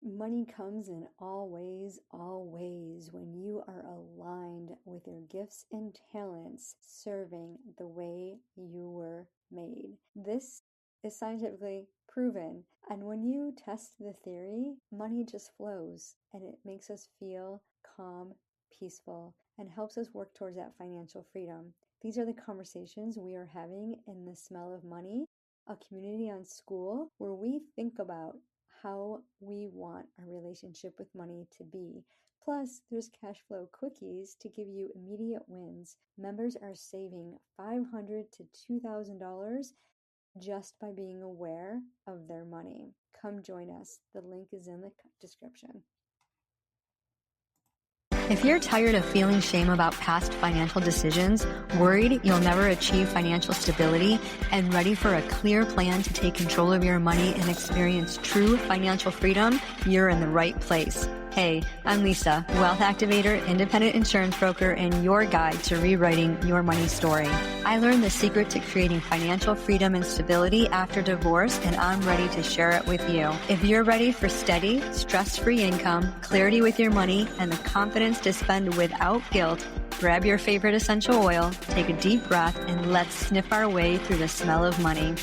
Money comes in all ways, when you are aligned with your gifts and talents, serving the way you were made. This is scientifically proven. And when you test the theory, money just flows and it makes us feel calm, peaceful, and helps us work towards that financial freedom. These are the conversations we are having in The Smell of Money, a community on School where we think about how we want our relationship with money to be. Plus, there's cash flow quickies to give you immediate wins. Members are saving $500 to $2,000 just by being aware of their money. Come join us. The link is in the description. If you're tired of feeling shame about past financial decisions, worried you'll never achieve financial stability, and ready for a clear plan to take control of your money and experience true financial freedom, you're in the right place. Hey, I'm Lisa, wealth activator, independent insurance broker, and your guide to rewriting your money story. I learned the secret to creating financial freedom and stability after divorce, and I'm ready to share it with you. If you're ready for steady, stress-free income, clarity with your money, and the confidence to spend without guilt, grab your favorite essential oil, take a deep breath, and let's sniff our way through the smell of money.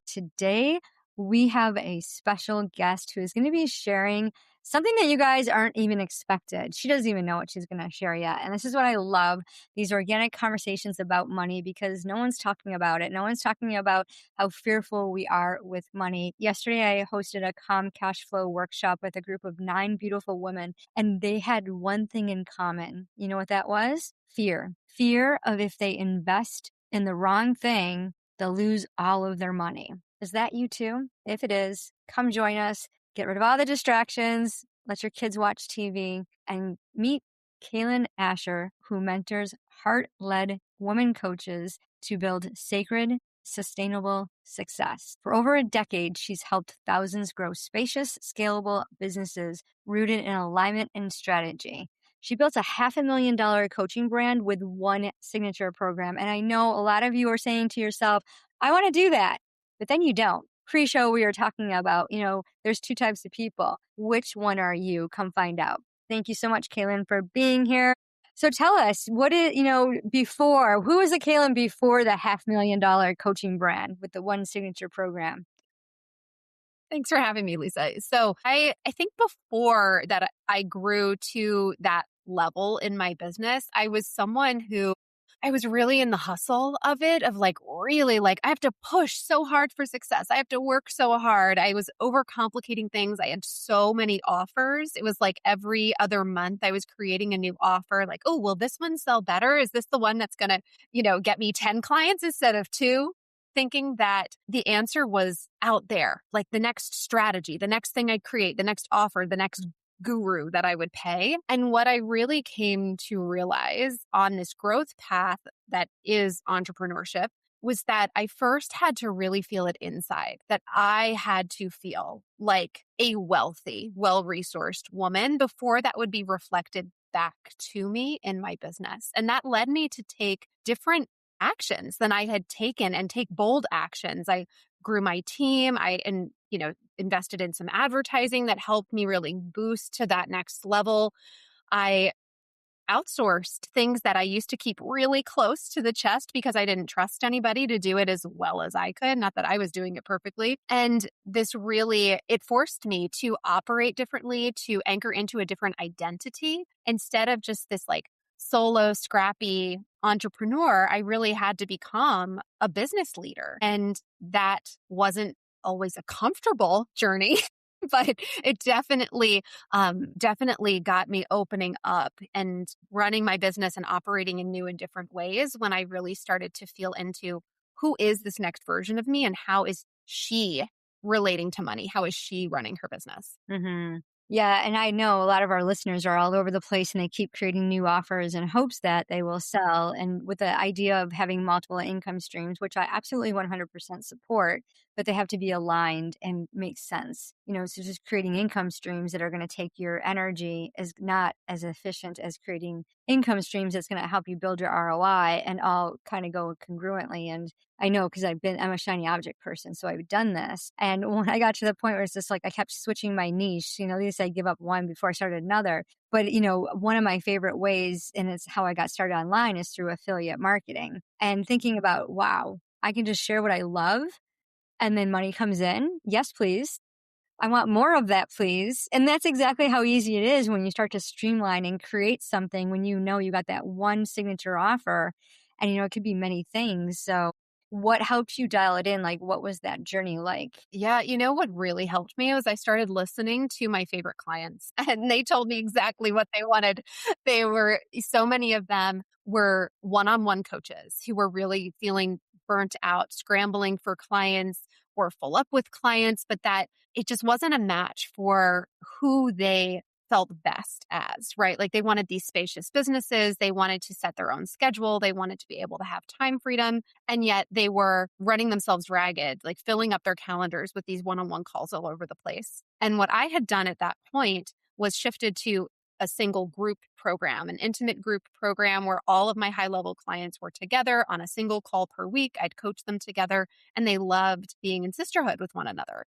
Today, we have a special guest who is going to be sharing something that you guys aren't even expected. She doesn't even know what she's going to share yet. And this is what I love, these organic conversations about money, because no one's talking about it. No one's talking about how fearful we are with money. Yesterday, I hosted a Calm Cash Flow workshop with a group of 9 beautiful women, and they had one thing in common. You know what that was? Fear. Fear of if they invest in the wrong thing, they'll lose all of their money. Is that you too? If it is, come join us. Get rid of all the distractions, let your kids watch TV, and meet Cailen Ascher, who mentors heart-led women coaches to build sacred, sustainable success. For over a decade, she's helped thousands grow spacious, scalable businesses rooted in alignment and strategy. She built a $500,000 coaching brand with one signature program. And I know a lot of you are saying to yourself, I want to do that, but then you don't. Pre-show, we were talking about, there's 2 types of people. Which one are you? Come find out. Thank you so much, Cailen, for being here. So tell us, what is, before, who was the Cailen before the $500,000 coaching brand with the one signature program? Thanks for having me, Lisa. So I think before that I grew to that level in my business, I was someone who I was really in the hustle of it, of really I have to push so hard for success. I have to work so hard. I was overcomplicating things. I had so many offers. It was like every other month I was creating a new offer. Like, oh, will this one sell better? Is this the one that's going to, get me 10 clients instead of 2? Thinking that the answer was out there, like the next strategy, the next thing I'd create, the next offer, the next guru that I would pay. And what I really came to realize on this growth path that is entrepreneurship was that I first had to really feel it inside, that I had to feel like a wealthy, well-resourced woman before that would be reflected back to me in my business. And that led me to take different actions than I had taken and take bold actions. I grew my team. I invested in some advertising that helped me really boost to that next level. I outsourced things that I used to keep really close to the chest because I didn't trust anybody to do it as well as I could. Not that I was doing it perfectly. And this really, it forced me to operate differently, to anchor into a different identity instead of just this solo, scrappy entrepreneur. I really had to become a business leader. And that wasn't always a comfortable journey, but it definitely got me opening up and running my business and operating in new and different ways when I really started to feel into who is this next version of me and how is she relating to money? How is she running her business? Mm-hmm. Yeah. And I know a lot of our listeners are all over the place and they keep creating new offers in hopes that they will sell. And with the idea of having multiple income streams, which I absolutely 100% support. but they have to be aligned and make sense. So just creating income streams that are going to take your energy is not as efficient as creating income streams that's going to help you build your ROI, and all kind of go congruently. And I know because I'm a shiny object person, so I've done this. And when I got to the point where it's just like I kept switching my niche, at least I give up one before I started another. But, one of my favorite ways, and it's how I got started online, is through affiliate marketing and thinking about, wow, I can just share what I love and then money comes in. Yes, please. I want more of that, please. And that's exactly how easy it is when you start to streamline and create something when you got that one signature offer. And, it could be many things. So what helped you dial it in? Like, what was that journey like? Yeah, what really helped me was I started listening to my favorite clients and they told me exactly what they wanted. So many of them were one-on-one coaches who were really feeling burnt out, scrambling for clients or full up with clients, but that it just wasn't a match for who they felt best as, right? Like they wanted these spacious businesses. They wanted to set their own schedule. They wanted to be able to have time freedom. And yet they were running themselves ragged, like filling up their calendars with these one-on-one calls all over the place. And what I had done at that point was shifted to a single group program, an intimate group program where all of my high-level clients were together on a single call per week. I'd coach them together and they loved being in sisterhood with one another.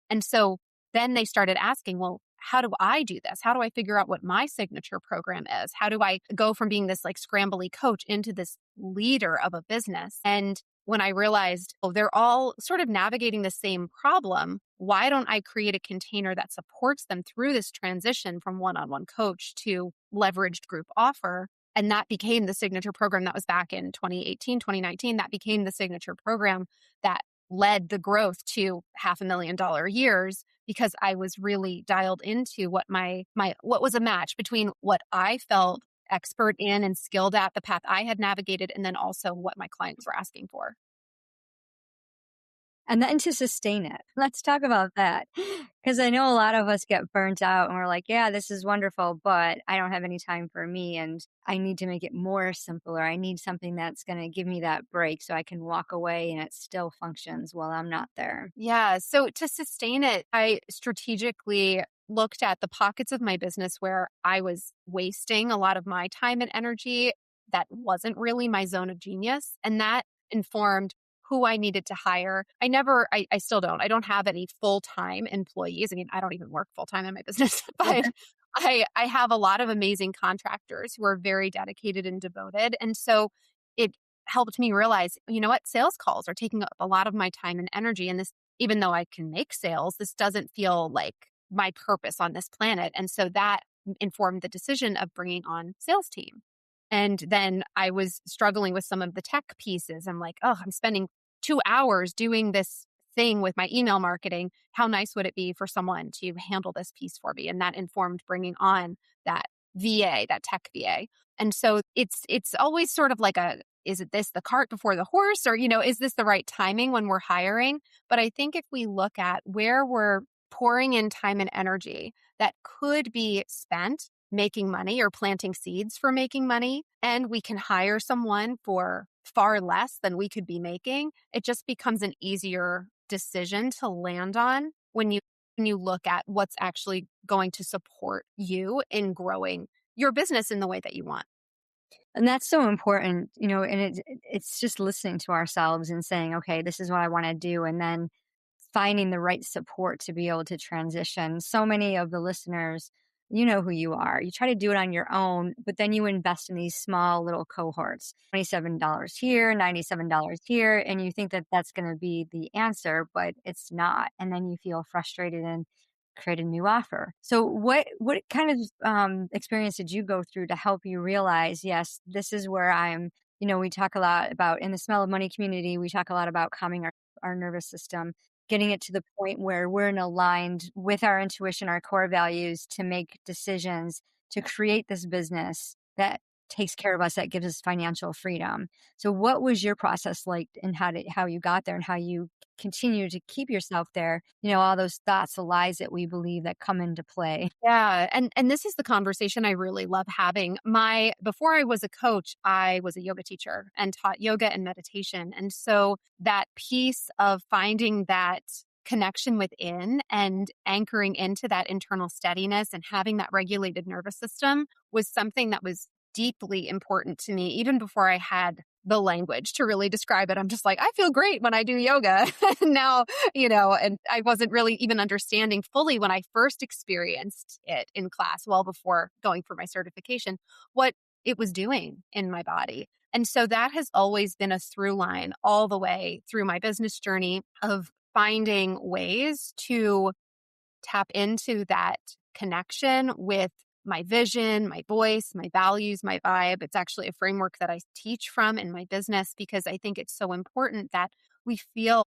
And so then they started asking, well, how do I do this? How do I figure out what my signature program is? How do I go from being this like scrambly coach into this leader of a business? And when I realized, oh, they're all sort of navigating the same problem, why don't I create a container that supports them through this transition from one-on-one coach to leveraged group offer? And that became the signature program. That was back in 2018, 2019. That became the signature program that led the growth to $500,000 years, because I was really dialed into what what was a match between what I felt expert in and skilled at, the path I had navigated, and then also what my clients were asking for. And then to sustain it. Let's talk about that. Because I know a lot of us get burnt out and we're like, yeah, this is wonderful, but I don't have any time for me and I need to make it more simpler. I need something that's going to give me that break so I can walk away and it still functions while I'm not there. Yeah. So to sustain it, I strategically looked at the pockets of my business where I was wasting a lot of my time and energy that wasn't really my zone of genius. And that informed who I needed to hire. I still don't. I don't have any full-time employees. I mean, I don't even work full-time in my business, but I have a lot of amazing contractors who are very dedicated and devoted. And so it helped me realize, you know what, sales calls are taking up a lot of my time and energy. And this, even though I can make sales, this doesn't feel like my purpose on this planet. And so that informed the decision of bringing on sales team. And then I was struggling with some of the tech pieces. I'm like, oh, I'm spending 2 hours doing this thing with my email marketing. How nice would it be for someone to handle this piece for me? And that informed bringing on that VA, that tech VA. And so it's always sort of like is it this the cart before the horse? Or, is this the right timing when we're hiring? But I think if we look at where we're pouring in time and energy that could be spent making money or planting seeds for making money, and we can hire someone for far less than we could be making, it just becomes an easier decision to land on when you look at what's actually going to support you in growing your business in the way that you want. And that's so important, and it's just listening to ourselves and saying, okay, this is what I want to do. And then finding the right support to be able to transition. So many of the listeners, you know who you are. You try to do it on your own, but then you invest in these small little cohorts, $27 here, $97 here, and you think that that's going to be the answer, but it's not. And then you feel frustrated and create a new offer. So what kind of experience did you go through to help you realize, yes, this is where I'm, we talk a lot about in the Smell of Money community, we talk a lot about calming our nervous system, getting it to the point where we're aligned with our intuition, our core values to make decisions to create this business that takes care of us, that gives us financial freedom. So what was your process like, and how you got there, and how you continue to keep yourself there? All those thoughts, the lies that we believe that come into play. Yeah. And this is the conversation I really love having. Before I was a coach, I was a yoga teacher and taught yoga and meditation. And so that piece of finding that connection within and anchoring into that internal steadiness and having that regulated nervous system was something that was deeply important to me, even before I had the language to really describe it. I'm just like, I feel great when I do yoga. Now, and I wasn't really even understanding fully when I first experienced it in class, well before going for my certification, what it was doing in my body. And so that has always been a through line all the way through my business journey of finding ways to tap into that connection with my vision, my voice, my values, my vibe. It's actually a framework that I teach from in my business because I think it's so important that we feel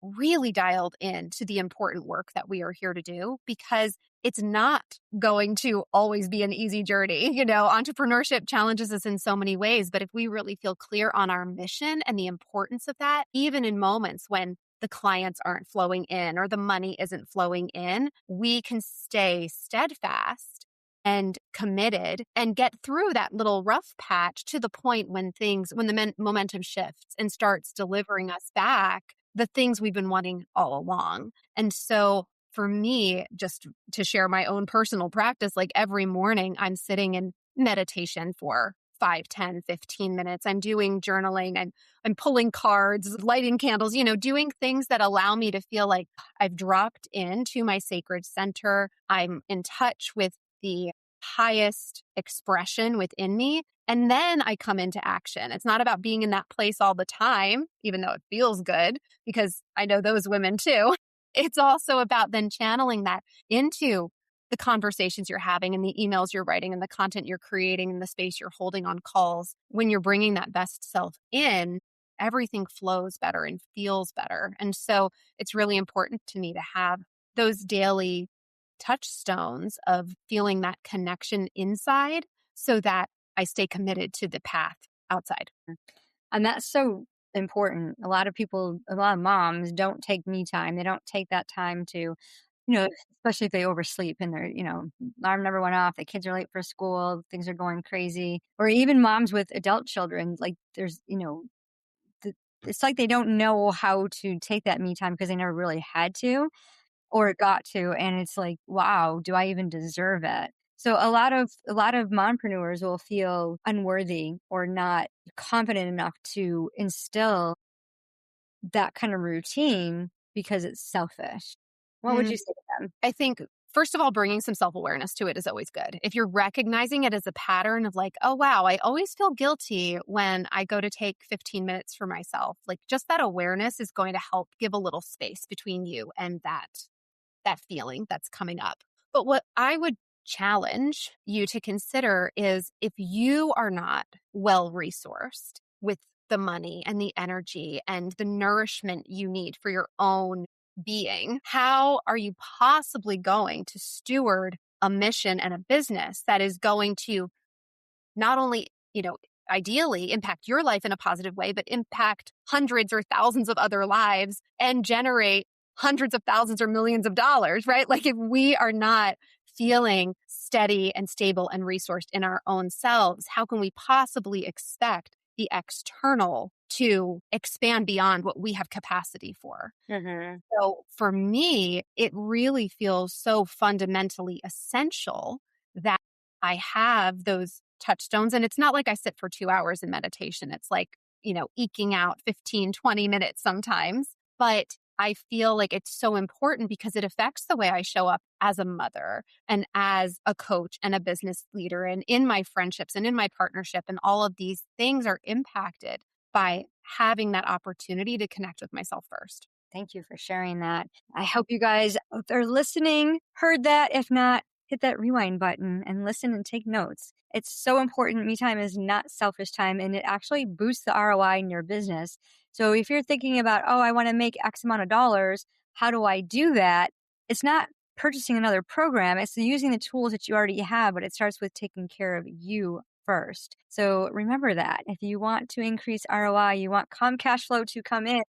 really dialed in to the important work that we are here to do, because it's not going to always be an easy journey. Entrepreneurship challenges us in so many ways, but if we really feel clear on our mission and the importance of that, even in moments when the clients aren't flowing in or the money isn't flowing in, we can stay steadfast and committed and get through that little rough patch to the point when the momentum shifts and starts delivering us back the things we've been wanting all along. And so for me, just to share my own personal practice, like every morning I'm sitting in meditation for 5, 10, 15 minutes. I'm doing journaling. I'm pulling cards, lighting candles, doing things that allow me to feel like I've dropped into my sacred center. I'm in touch with the highest expression within me. And then I come into action. It's not about being in that place all the time, even though it feels good, because I know those women too. It's also about then channeling that into the conversations you're having and the emails you're writing and the content you're creating and the space you're holding on calls. When you're bringing that best self in, everything flows better and feels better. And so it's really important to me to have those daily touchstones of feeling that connection inside so that I stay committed to the path outside. And that's so important. A lot of moms don't take me time. They don't take that time to, especially if they oversleep and they're, alarm never went off, the kids are late for school, things are going crazy. Or even moms with adult children, like there's, it's like they don't know how to take that me time because they never really had to or got to. And it's like, wow, do I even deserve it? So a lot of mompreneurs will feel unworthy or not confident enough to instill that kind of routine because it's selfish. What would you say to them? I think, first of all, bringing some self-awareness to it is always good. If you're recognizing it as a pattern of like, oh, wow, I always feel guilty when I go to take 15 minutes for myself. Like just that awareness is going to help give a little space between you and that feeling that's coming up. But what I would challenge you to consider is if you are not well resourced with the money and the energy and the nourishment you need for your own being, how are you possibly going to steward a mission and a business that is going to not only, ideally impact your life in a positive way, but impact hundreds or thousands of other lives and generate hundreds of thousands or millions of dollars, right? Like if we are not feeling steady and stable and resourced in our own selves, how can we possibly expect the external to expand beyond what we have capacity for? Mm-hmm. So for me, it really feels so fundamentally essential that I have those touchstones. And it's not like I sit for 2 hours in meditation. It's like, eking out 15, 20 minutes sometimes. But I feel like it's so important because it affects the way I show up as a mother and as a coach and a business leader and in my friendships and in my partnership. And all of these things are impacted by having that opportunity to connect with myself first. Thank you for sharing that. I hope you guys out there listening heard that. If not, hit that rewind button and listen and take notes. It's so important. Me time is not selfish time, and it actually boosts the ROI in your business. So if you're thinking about, oh, I want to make X amount of dollars, how do I do that? It's not purchasing another program. It's using the tools that you already have, but it starts with taking care of you first. So remember that. If you want to increase ROI, you want cash flow to come in, it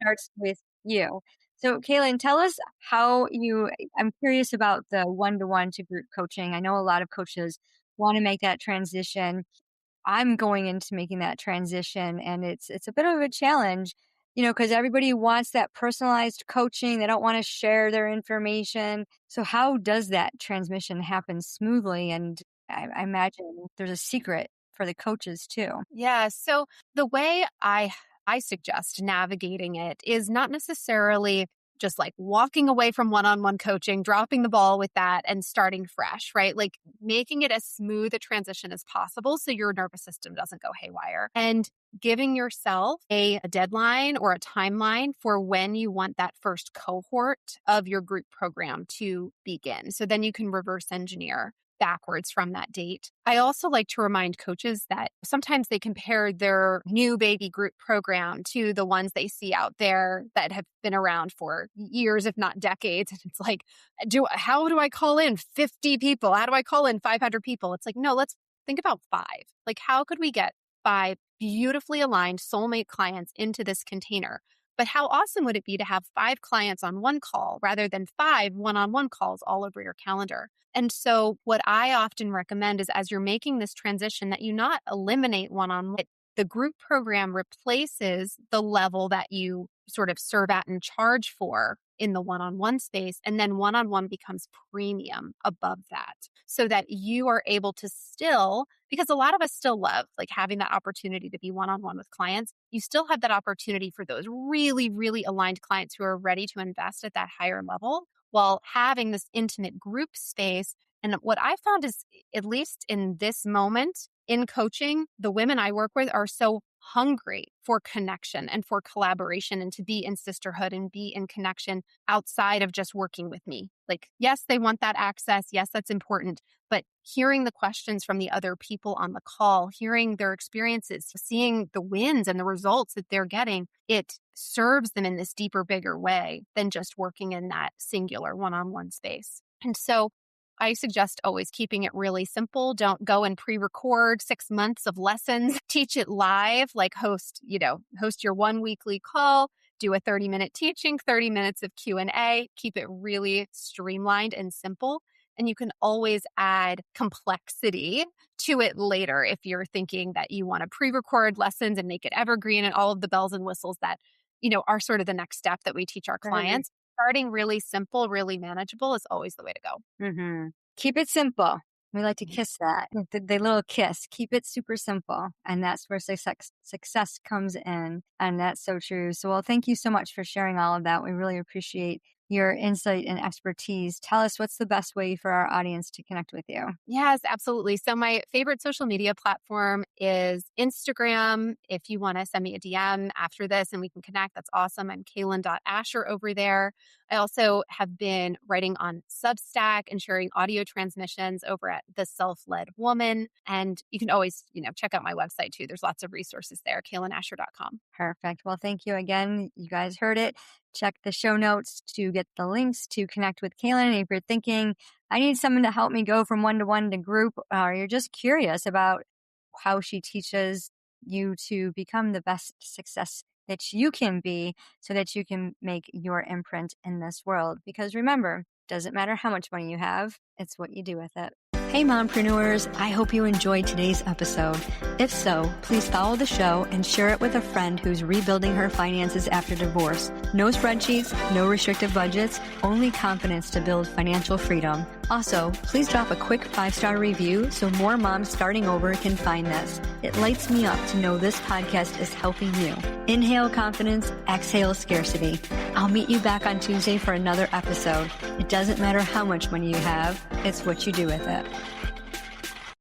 starts with you. So Cailen, tell us I'm curious about the one-to-one to group coaching. I know a lot of coaches want to make that transition. I'm going into making that transition, and it's a bit of a challenge, because everybody wants that personalized coaching. They don't want to share their information. So how does that transmission happen smoothly? And I imagine there's a secret for the coaches too. Yeah. So the way I suggest navigating it is not necessarily just like walking away from one-on-one coaching, dropping the ball with that and starting fresh, right? Like making it as smooth a transition as possible so your nervous system doesn't go haywire, and giving yourself a deadline or a timeline for when you want that first cohort of your group program to begin. So then you can reverse engineer backwards from that date. I also like to remind coaches that sometimes they compare their new baby group program to the ones they see out there that have been around for years, if not decades. And it's like, how do I call in 50 people? How do I call in 500 people? It's like, no, let's think about 5. Like, how could we get 5 beautifully aligned soulmate clients into this container? But how awesome would it be to have 5 clients on one call rather than 5 one-on-one calls all over your calendar? And so what I often recommend is, as you're making this transition, that you not eliminate one-on-one. The group program replaces the level that you sort of serve at and charge for in the one-on-one space. And then one-on-one becomes premium above that, so that you are able to still, because a lot of us still love like having that opportunity to be one-on-one with clients. You still have that opportunity for those really, really aligned clients who are ready to invest at that higher level, while having this intimate group space. And what I found is, at least in this moment in coaching, the women I work with are so hungry for connection and for collaboration, and to be in sisterhood and be in connection outside of just working with me. Like, yes, they want that access. Yes, that's important. But hearing the questions from the other people on the call, hearing their experiences, seeing the wins and the results that they're getting, it serves them in this deeper, bigger way than just working in that singular one-on-one space. And so I suggest always keeping it really simple. Don't go and pre-record 6 months of lessons. Teach it live, like host your one weekly call, do a 30-minute teaching, 30 minutes of Q&A. Keep it really streamlined and simple. And you can always add complexity to it later if you're thinking that you want to pre-record lessons and make it evergreen and all of the bells and whistles that, are sort of the next step that we teach our clients. Starting really simple, really manageable is always the way to go. Mm-hmm. Keep it simple. We like to kiss that. The little kiss. Keep it super simple. And that's where success comes in. And that's so true. So, well, thank you so much for sharing all of that. We really appreciate your insight and expertise. Tell us, what's the best way for our audience to connect with you? Yes, absolutely. So my favorite social media platform is Instagram. If you want to send me a DM after this and we can connect, that's awesome. I'm Cailen.Ascher over there. I also have been writing on Substack and sharing audio transmissions over at The Self-Led Woman. And you can always, check out my website too. There's lots of resources there, CailenAscher.com. Perfect. Well, thank you again. You guys heard it. Check the show notes to get the links to connect with Cailen. And if you're thinking, I need someone to help me go from one-to-one to group, or you're just curious about how she teaches you to become the best success that you can be, so that you can make your imprint in this world. Because remember, doesn't matter how much money you have, it's what you do with it. Hey, mompreneurs, I hope you enjoyed today's episode. If so, please follow the show and share it with a friend who's rebuilding her finances after divorce. No spreadsheets, no restrictive budgets, only confidence to build financial freedom. Also, please drop a quick 5-star review so more moms starting over can find this. It lights me up to know this podcast is helping you. Inhale confidence, exhale scarcity. I'll meet you back on Tuesday for another episode. It doesn't matter how much money you have, it's what you do with it.